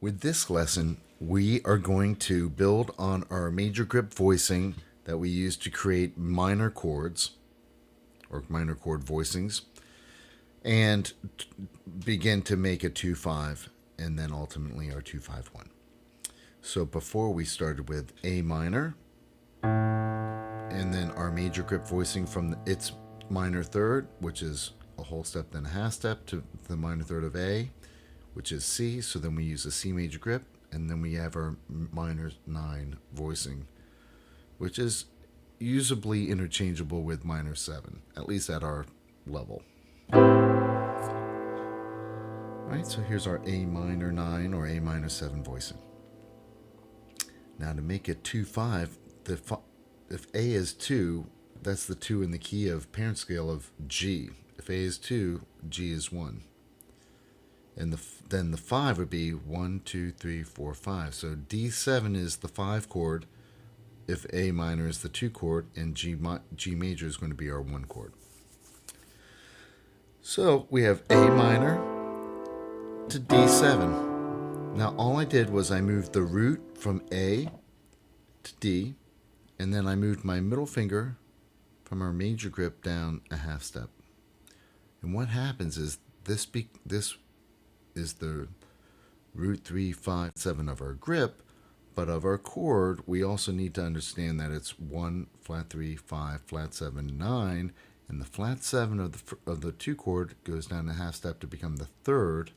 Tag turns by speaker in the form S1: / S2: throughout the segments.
S1: With this lesson, we are going to build on our major grip voicing that we use to create minor chords or minor chord voicings and begin to make a 2-5 and then ultimately our 2-5-1. So before we started with A minor and then our major grip voicing from its minor third, which is a whole step then a half step, to the minor third of A, which is C. So then we use a C major grip, and then we have our minor 9 voicing, which is usably interchangeable with minor 7, at least at our level. Alright, so here's our A minor 9 or A minor 7 voicing. Now to make it 2-5, if A is 2, that's the 2 in the key of parent scale of G. If A is 2, G is 1. And then the 5 would be 1, 2, 3, 4, 5. So D7 is the 5 chord if A minor is the 2 chord, and G major is going to be our 1 chord. So we have A minor to D7. Now all I did was I moved the root from A to D, and then I moved my middle finger from our major grip down a half step. And what happens is this is the root 3, 5, 7 of our grip, but of our chord, we also need to understand that it's 1, flat 3, 5, flat 7, 9, and the flat 7 of the 2 chord goes down a half step to become the third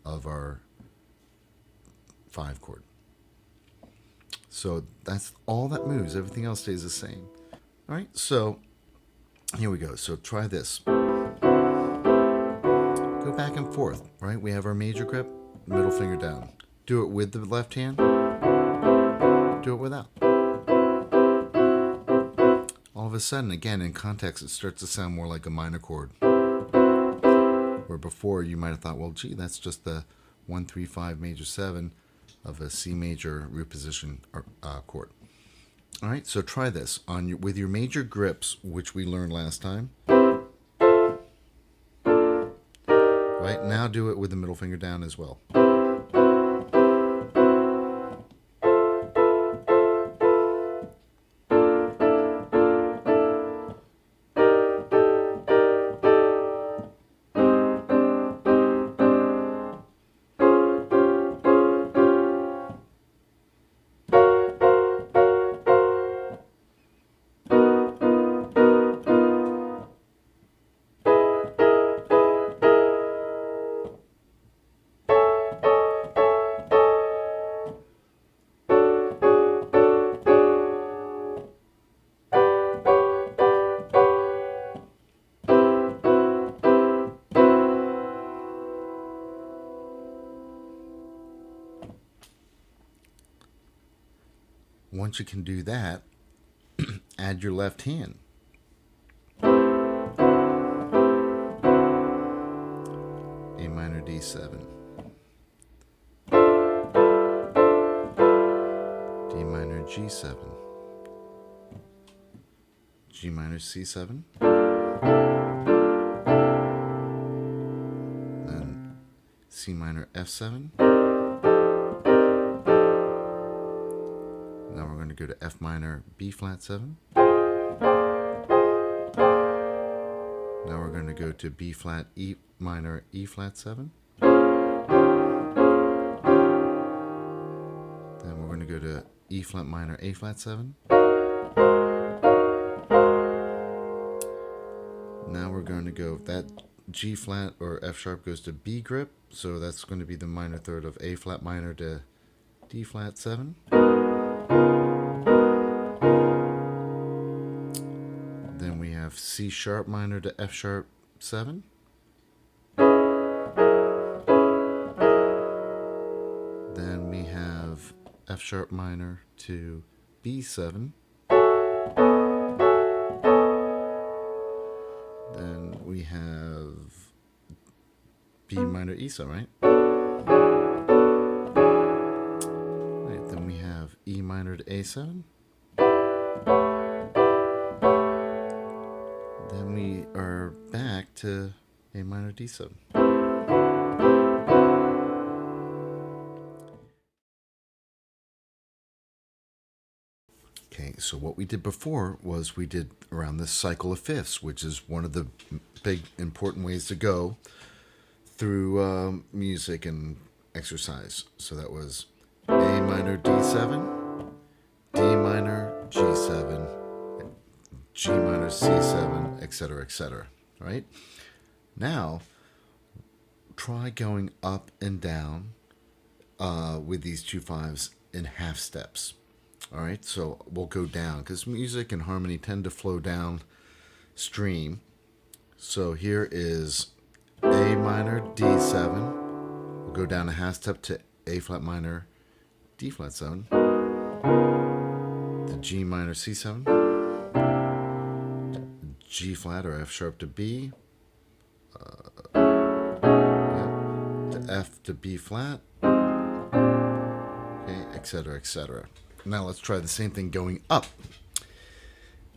S1: of our 5 chord. So that's all that moves. Everything else stays the same. All right, so here we go. So try this. Go back and forth, right? We have our major grip, middle finger down. Do it with the left hand. Do it without. All of a sudden, again, in context, it starts to sound more like a minor chord. Where before you might have thought, well, gee, that's just the 1, 3, 5 major 7 of a C major root position chord. All right, so try this with your major grips, which we learned last time. Right, now do it with the middle finger down as well. Once you can do that, add your left hand. A minor D7. D minor G7. G minor C7. Then C minor F7. Now we're going to go to F minor, B flat 7. Now we're going to go to B flat, E minor, E flat 7. Then we're going to go to E flat minor, A flat 7. Now we're going to go, that G flat or F sharp goes to B grip, so that's going to be the minor third of A flat minor to D flat 7. Then we have C sharp minor to F sharp 7. Then we have F sharp minor to B7. Then we have B minor E7, right? Right, then we have E minor to A7. Then we are back to A minor D7. Okay, so what we did before was we did around this cycle of fifths, which is one of the big important ways to go through music and exercise. So that was A minor, D7, D minor, G7, G minor, C7, etc., etc. Right? Now, try going up and down with these 2/5s in half steps. All right, so we'll go down because music and harmony tend to flow down stream. So here is A minor, D7. We'll go down a half step to A flat minor, D flat 7, to G minor, C7, G flat or F sharp to B, to F to B flat, okay, etc., etc. Now let's try the same thing going up.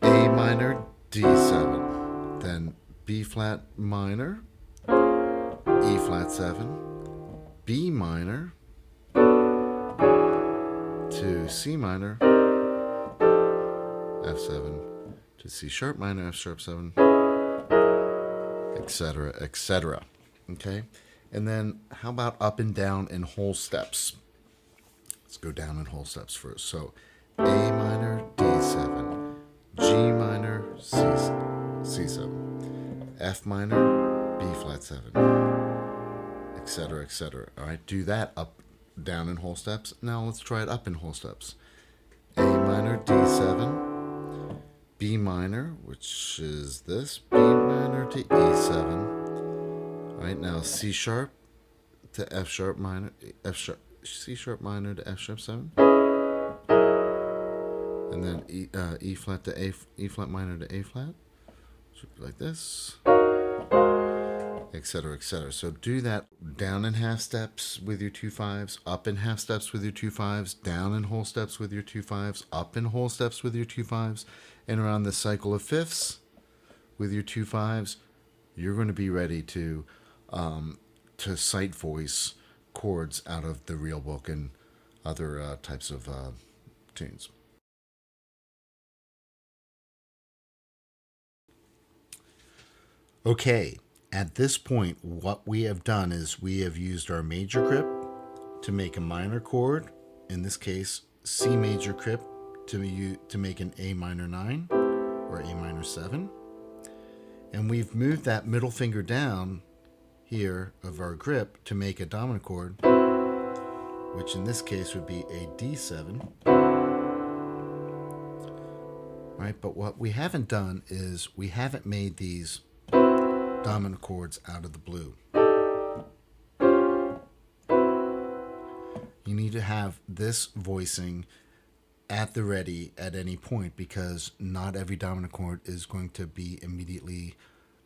S1: A minor, D7, then B flat minor, E flat 7, B minor, to C minor, F7, to C sharp minor, F sharp 7, etc., etc. Okay? And then how about up and down in whole steps? Let's go down in whole steps first. So A minor, D7, G minor, C7, F minor, B flat 7, etc., etc. All right, do that up, down in whole steps. Now let's try it up in whole steps. A minor, D7, B minor, which is this, B minor to E7. All right, now C sharp to F sharp minor, F sharp, C sharp minor to F sharp 7, and then E flat to E flat minor to A flat. Should be like this, etc., etc. So do that down in half steps with your 2/5s, up in half steps with your 2/5s, down in whole steps with your 2/5s, up in whole steps with your 2/5s, and around the cycle of fifths with your 2/5s. You're going to be ready to sight voice chords out of the real book and other types of tunes. Okay, at this point, what we have done is we have used our major grip to make a minor chord, in this case, C major grip to make an A minor 9 or A minor 7. And we've moved that middle finger down here of our grip to make a dominant chord, which in this case would be a D7. Right, but what we haven't done is we haven't made these dominant chords out of the blue. You need to have this voicing at the ready at any point because not every dominant chord is going to be immediately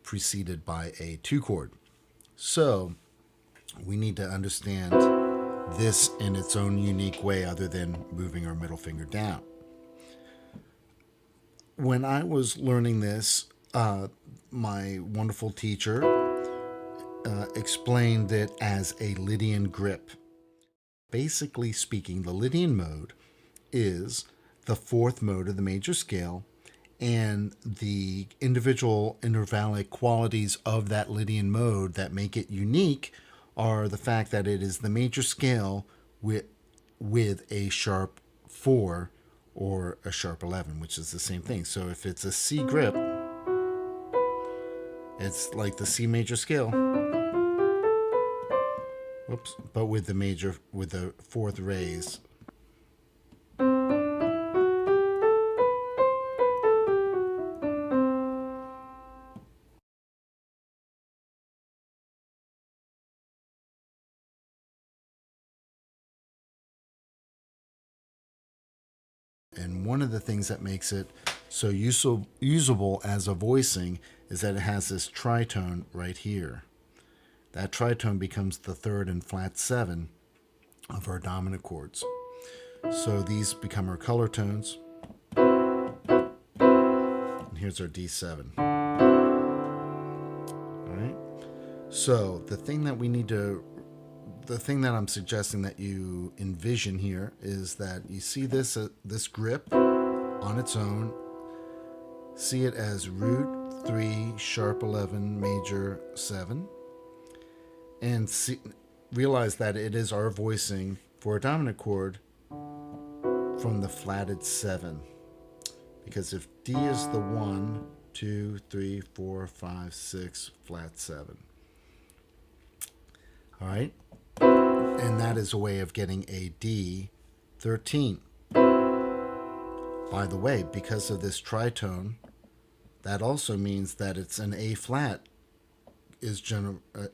S1: preceded by a 2 chord. So we need to understand this in its own unique way other than moving our middle finger down. When I was learning this, my wonderful teacher explained it as a Lydian grip. Basically speaking, the Lydian mode is the 4th mode of the major scale, and the individual intervallic qualities of that Lydian mode that make it unique are the fact that it is the major scale with a sharp 4 or a sharp 11, which is the same thing. So if it's a C grip, it's like the C major scale. Whoops, but with the 4th raise. And one of the things that makes it so usable as a voicing is that it has this tritone right here. That tritone becomes the 3rd and flat 7 of our dominant chords. So these become our color tones. And here's our D7. All right. So the thing that I'm suggesting that you envision here is that you see this grip on its own. See it as root 3, sharp 11, major 7. And realize that it is our voicing for a dominant chord from the flatted 7. Because if D is the 1, 2, 3, 4, 5, 6, flat 7. All right? And that is a way of getting a D13. By the way, because of this tritone, that also means that it's an A flat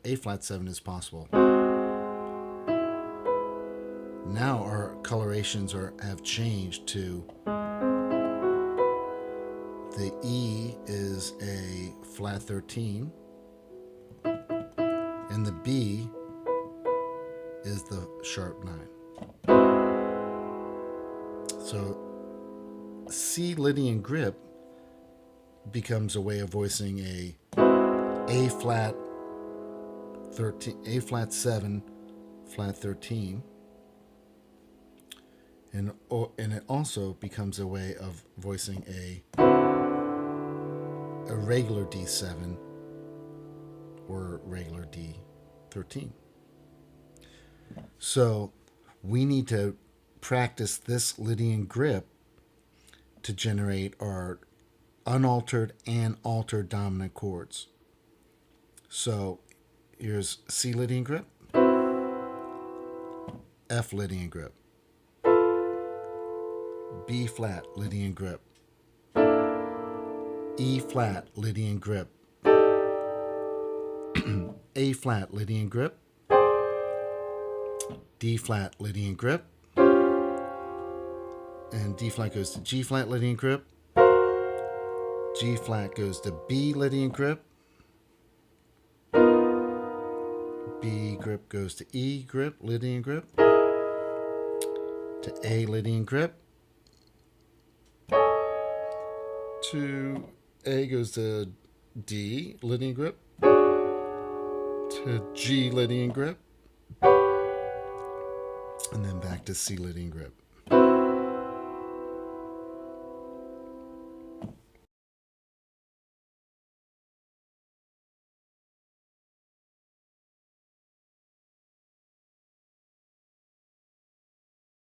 S1: A flat 7 is possible. Now our colorations have changed to the E is a flat 13 and the B is the sharp 9. So C Lydian grip becomes a way of voicing A flat 13, A flat 7, flat 13. And it also becomes a way of voicing a regular D7 or regular D13. So we need to practice this Lydian grip to generate our unaltered and altered dominant chords. So here's C Lydian grip, F Lydian grip, B flat Lydian grip, E flat Lydian grip, A flat Lydian grip, D flat Lydian grip, and D flat goes to G flat Lydian grip, G flat goes to B Lydian grip, B grip goes to E grip, Lydian grip, to A Lydian grip, to A goes to D Lydian grip, to G Lydian grip, and then back to C Lydian grip.